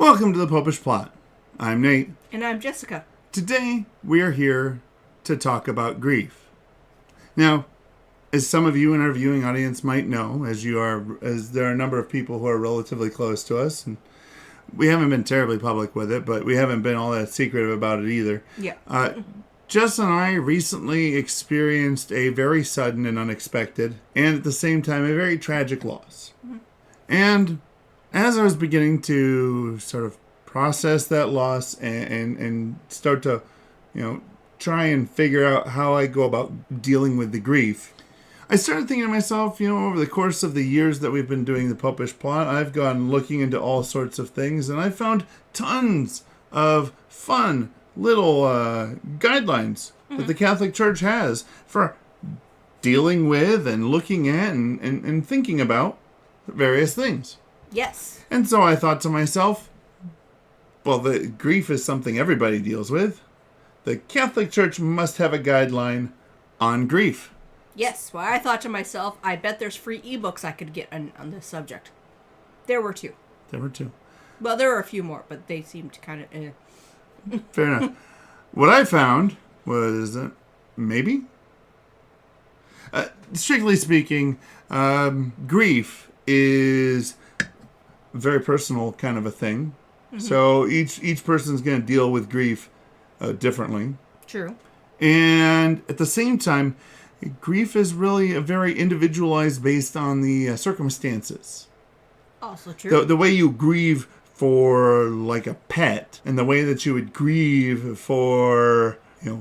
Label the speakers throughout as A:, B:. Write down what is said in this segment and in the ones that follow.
A: Welcome to the Popish Plot. I'm Nate.
B: And I'm Jessica.
A: Today, we are here to talk about grief. Now, as some of you in our viewing audience might know, as there are a number of people who are relatively close to us, and we haven't been terribly public with it, but we haven't been all that secretive about it either.
B: Yeah.
A: Jess and I recently experienced a very sudden and unexpected, and at the same time, a very tragic loss. Mm-hmm. And as I was beginning to sort of process that loss and start to, try and figure out how I go about dealing with the grief, I started thinking to myself, over the course of the years that we've been doing the Popish Plot, I've gone looking into all sorts of things, and I found tons of fun little guidelines that the Catholic Church has for dealing with and looking at and thinking about various things.
B: Yes.
A: And so I thought to myself, well, the grief is something everybody deals with. The Catholic Church must have a guideline on grief.
B: Yes. Well, I thought to myself, I bet there's free ebooks I could get on this subject. There were two. Well, there were a few more, but they seemed kind of...
A: Fair enough. What I found was maybe, strictly speaking, grief is a very personal kind of a thing. Mm-hmm. So each person's going to deal with grief differently.
B: True.
A: And at the same time, grief is really a very individualized based on the circumstances.
B: Also true.
A: The way you grieve for like a pet and the way that you would grieve for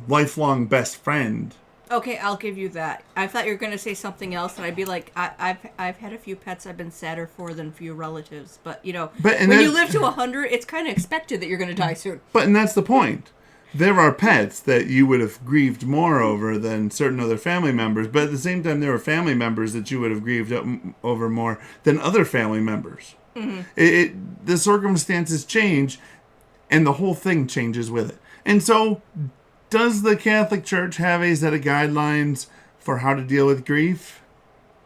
A: lifelong best friend.
B: Okay, I'll give you that. I thought you were going to say something else, and I'd be like, I've had a few pets I've been sadder for than a few relatives. But, when you live to 100, it's kind of expected that you're going to die soon.
A: And that's the point. There are pets that you would have grieved more over than certain other family members. But at the same time, there are family members that you would have grieved over more than other family members. Mm-hmm. The circumstances change, and the whole thing changes with it. And so... does the Catholic Church have a set of guidelines for how to deal with grief?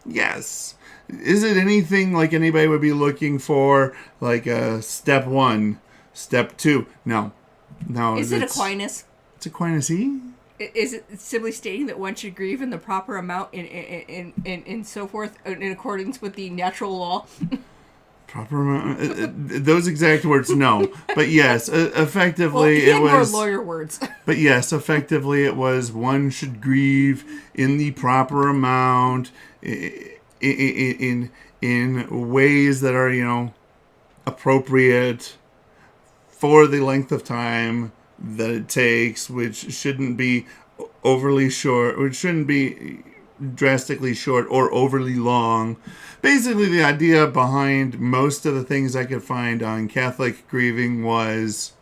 A: Yes. Is it anything like anybody would be looking for, like step 1, step 2? No.
B: Is it Aquinas?
A: It's Aquinas-y?
B: Is it simply stating that one should grieve in the proper amount and so forth in accordance with the natural law?
A: Proper amount? Those exact words, no. But yes, effectively
B: it was... more lawyer words.
A: But yes, effectively it was one should grieve in the proper amount, in ways that are, appropriate for the length of time that it takes, which shouldn't be overly short, which shouldn't be drastically short or overly long. Basically, the idea behind most of the things I could find on Catholic grieving was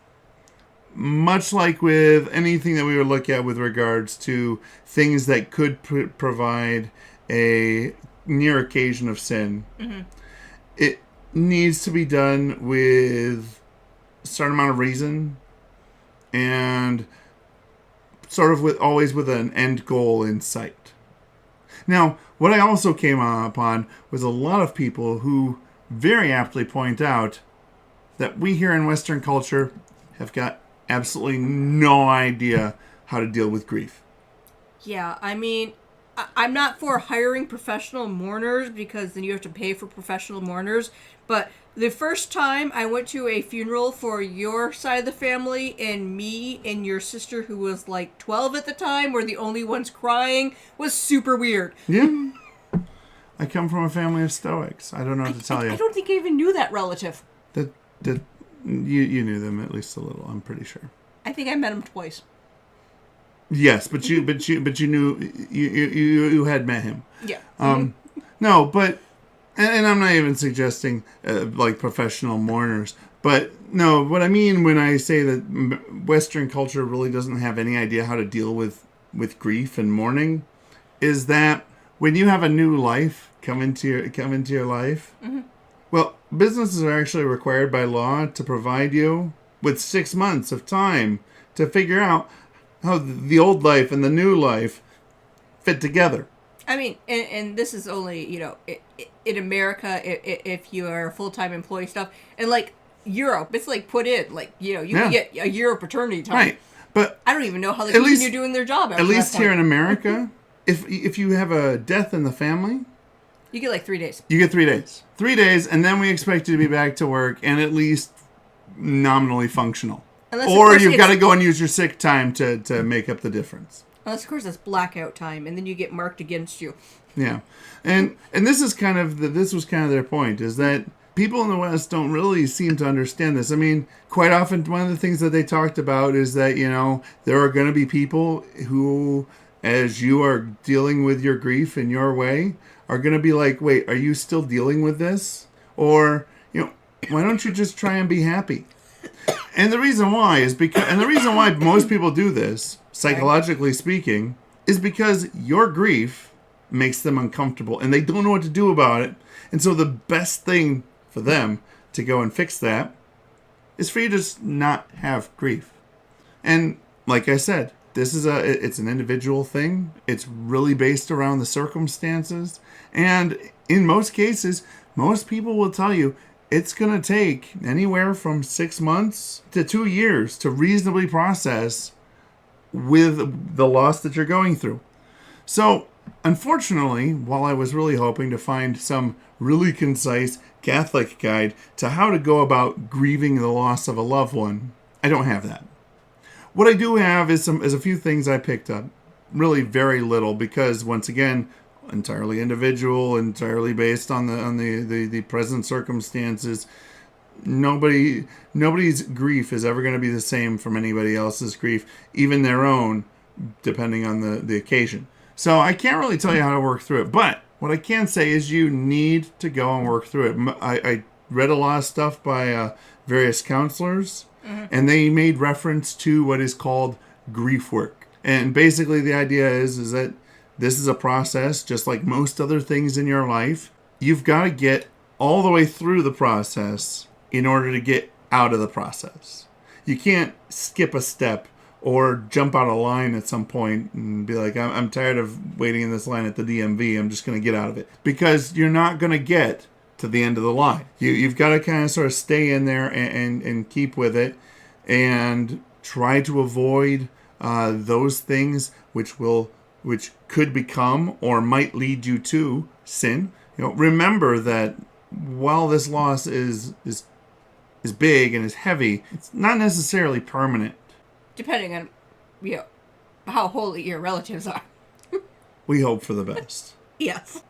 A: much like with anything that we would look at with regards to things that could provide a near occasion of sin. Mm-hmm. It needs to be done with a certain amount of reason and sort of always with an end goal in sight. Now, what I also came upon was a lot of people who very aptly point out that we here in Western culture have got absolutely no idea how to deal with grief.
B: Yeah, I mean, I'm not for hiring professional mourners because then you have to pay for professional mourners, but the first time I went to a funeral for your side of the family and me and your sister, who was like 12 at the time, were the only ones crying, was super weird.
A: Yeah. I come from a family of Stoics. I don't know what to tell you.
B: I don't think I even knew that relative.
A: You knew them at least a little, I'm pretty sure.
B: I think I met him twice.
A: Yes, but you knew you had met him.
B: Yeah.
A: No, but and I'm not even suggesting like professional mourners, but no, what I mean when I say that Western culture really doesn't have any idea how to deal with grief and mourning is that when you have a new life come into your life, mm-hmm. Well, businesses are actually required by law to provide you with 6 months of time to figure out how the old life and the new life fit together.
B: I mean, and this is only, in America, if you are a full-time employee stuff. And, like, Europe, it's like put in, like, you
A: Yeah.
B: can get a year of paternity time.
A: Right. But
B: I don't even know how they
A: At least-
B: continue doing their job.
A: at least here in America, if you have a death in the family,
B: you get like 3 days.
A: you get 3 days. 3 days, and then we expect you to be back to work and at least nominally functional.
B: Unless, of
A: Or
B: course,
A: you've got to go and use your sick time to make up the difference.
B: Unless, of course, it's blackout time, and then you get marked against you.
A: Yeah, and this is kind of this was kind of their point, is that people in the West don't really seem to understand this. I mean, quite often one of the things that they talked about is that, there are going to be people who, as you are dealing with your grief in your way, are going to be like, wait, are you still dealing with this? Or, why don't you just try and be happy? And the reason why most people do this, psychologically speaking, is because your grief makes them uncomfortable and they don't know what to do about it. And so the best thing for them to go and fix that is for you to just not have grief. And like I said, it's an individual thing. It's really based around the circumstances. And in most cases, most people will tell you it's going to take anywhere from 6 months to 2 years to reasonably process with the loss that you're going through. So, unfortunately, while I was really hoping to find some really concise Catholic guide to how to go about grieving the loss of a loved one, I don't have that. What I do have is a few things I picked up. Really very little, because once again, entirely individual, entirely based on the present circumstances. Nobody's grief is ever going to be the same from anybody else's grief, even their own, depending on the occasion. So I can't really tell you how to work through it, but what I can say is you need to go and work through it. I read a lot of stuff by various counselors, and they made reference to what is called grief work. And basically the idea is that this is a process, just like most other things in your life. You've got to get all the way through the process in order to get out of the process. You can't skip a step or jump out of line at some point and be like, I'm tired of waiting in this line at the DMV. I'm just going to get out of it. Because you're not going to get to the end of the line. You've got to kind of sort of stay in there and keep with it and try to avoid those things which could become or might lead you to sin. Remember that while this loss is big and is heavy, it's not necessarily permanent.
B: Depending on, how holy your relatives are.
A: We hope for the best.
B: Yes.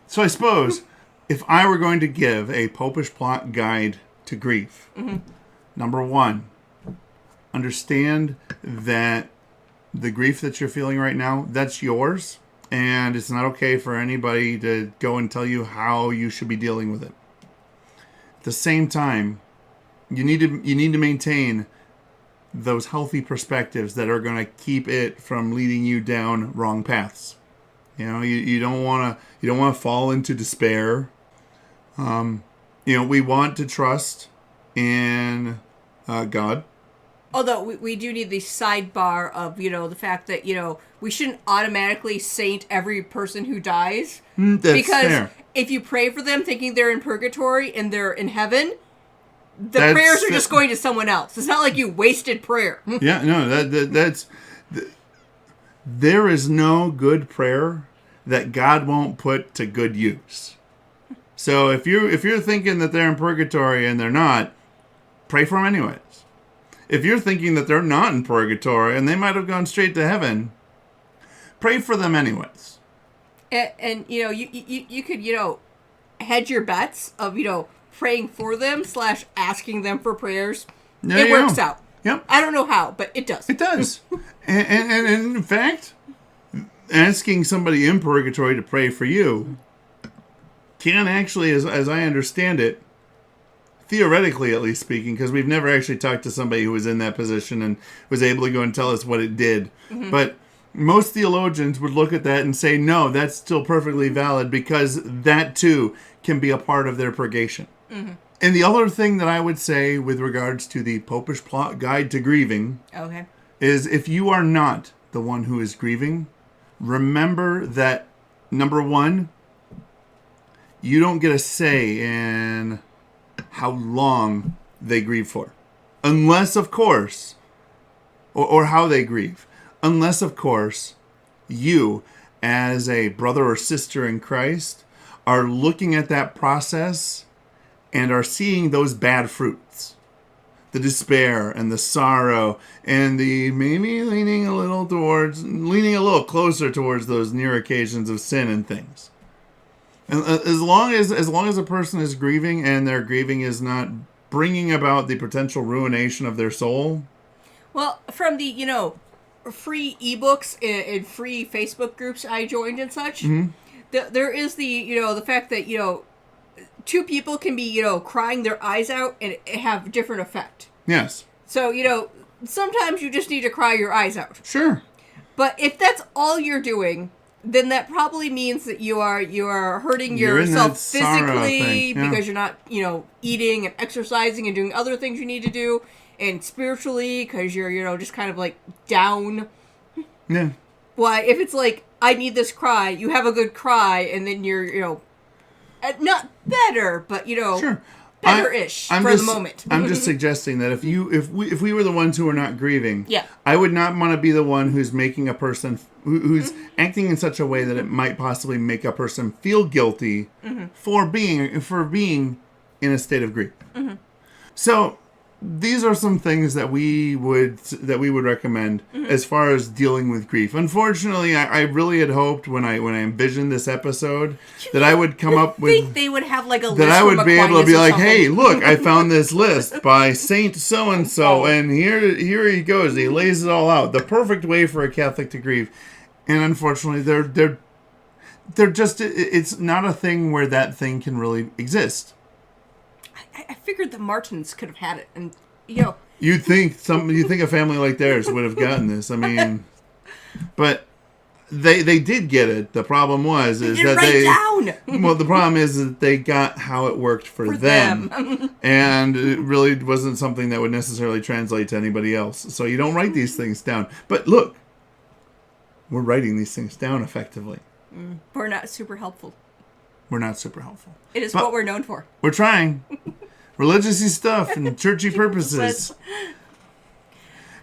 A: So I suppose if I were going to give a Popish plot guide to grief, number one, understand that the grief that you're feeling right now, that's yours, and it's not okay for anybody to go and tell you how you should be dealing with it. At the same time, you need to maintain those healthy perspectives that are going to keep it from leading you down wrong paths. You don't want to fall into despair. We want to trust in God.
B: Although we do need the sidebar of, the fact that, we shouldn't automatically saint every person who dies.
A: That's
B: because
A: fair.
B: If you pray for them thinking they're in purgatory and they're in heaven, prayers are just going to someone else. It's not like you wasted prayer.
A: Yeah, no, there is no good prayer that God won't put to good use. So if you're thinking that they're in purgatory and they're not, pray for them anyways. If you're thinking that they're not in purgatory and they might have gone straight to heaven, pray for them anyways.
B: And you could, hedge your bets of, praying for them / asking them for prayers. It works out.
A: Yep.
B: I don't know how, but it does.
A: It does. and in fact, asking somebody in purgatory to pray for you can actually, as I understand it, theoretically at least speaking, because we've never actually talked to somebody who was in that position and was able to go and tell us what it did. But most theologians would look at that and say, no, that's still perfectly valid because that too can be a part of their purgation. And the other thing that I would say with regards to the Popish plot guide to grieving is if you are not the one who is grieving, remember that, number one, you don't get a say in how long they grieve for. Unless, of course, or how they grieve. Unless, of course, you, as a brother or sister in Christ, are looking at that process and are seeing those bad fruits. The despair and the sorrow and the maybe leaning a little closer towards those near occasions of sin and things. And as long as a person is grieving and their grieving is not bringing about the potential ruination of their soul.
B: Well, from the, free ebooks and free Facebook groups I joined and such, there is the fact that, two people can be, crying their eyes out and have a different effect.
A: Yes.
B: So, sometimes you just need to cry your eyes out.
A: Sure.
B: But if that's all you're doing, then that probably means that you are hurting yourself physically because you're not, eating and exercising and doing other things you need to do, and spiritually because you're, just kind of like down.
A: Yeah.
B: Why, if it's like, I need this cry, you have a good cry, and then you're, not better, but,
A: sure.
B: better-ish the moment.
A: I'm just suggesting that if we were the ones who are not grieving,
B: yeah.
A: I would not want to be the one who's making a person who's acting in such a way that it might possibly make a person feel guilty for being in a state of grief. Mm-hmm. So these are some things that we would recommend as far as dealing with grief. Unfortunately, I really had hoped when I envisioned this episode that I would come up with...
B: think they would have like a list
A: that I would
B: from
A: be able to be like,
B: something.
A: hey, look, I found this list by Saint so-and-so, and here he goes. He lays it all out. The perfect way for a Catholic to grieve. And unfortunately, they're just... It's not a thing where that thing can really exist.
B: I figured the Martins could have had it, and
A: You'd think a family like theirs would have gotten this. I mean, but they did get it. The problem was
B: down.
A: Well, the problem is that they got how it worked for them. And it really wasn't something that would necessarily translate to anybody else. So you don't write these things down. But look, we're writing these things down effectively.
B: We're not super helpful.
A: We're not super helpful.
B: It is what we're known for.
A: We're trying. Religious-y stuff and churchy purposes.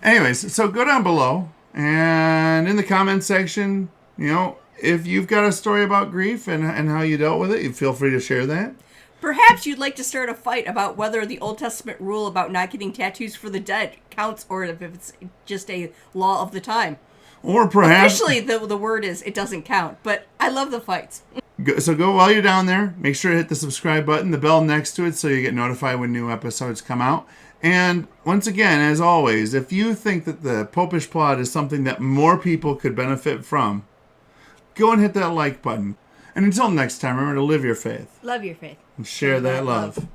A: Anyways, so go down below and in the comment section, if you've got a story about grief and how you dealt with it, you feel free to share that.
B: Perhaps you'd like to start a fight about whether the Old Testament rule about not getting tattoos for the dead counts or if it's just a law of the time.
A: Or perhaps...
B: Officially, the word is it doesn't count, but I love the fights.
A: So go while you're down there, make sure to hit the subscribe button, the bell next to it so you get notified when new episodes come out. And once again, as always, if you think that the Popish plot is something that more people could benefit from, go and hit that like button. And until next time, remember to live your faith.
B: Love your faith.
A: And share that love.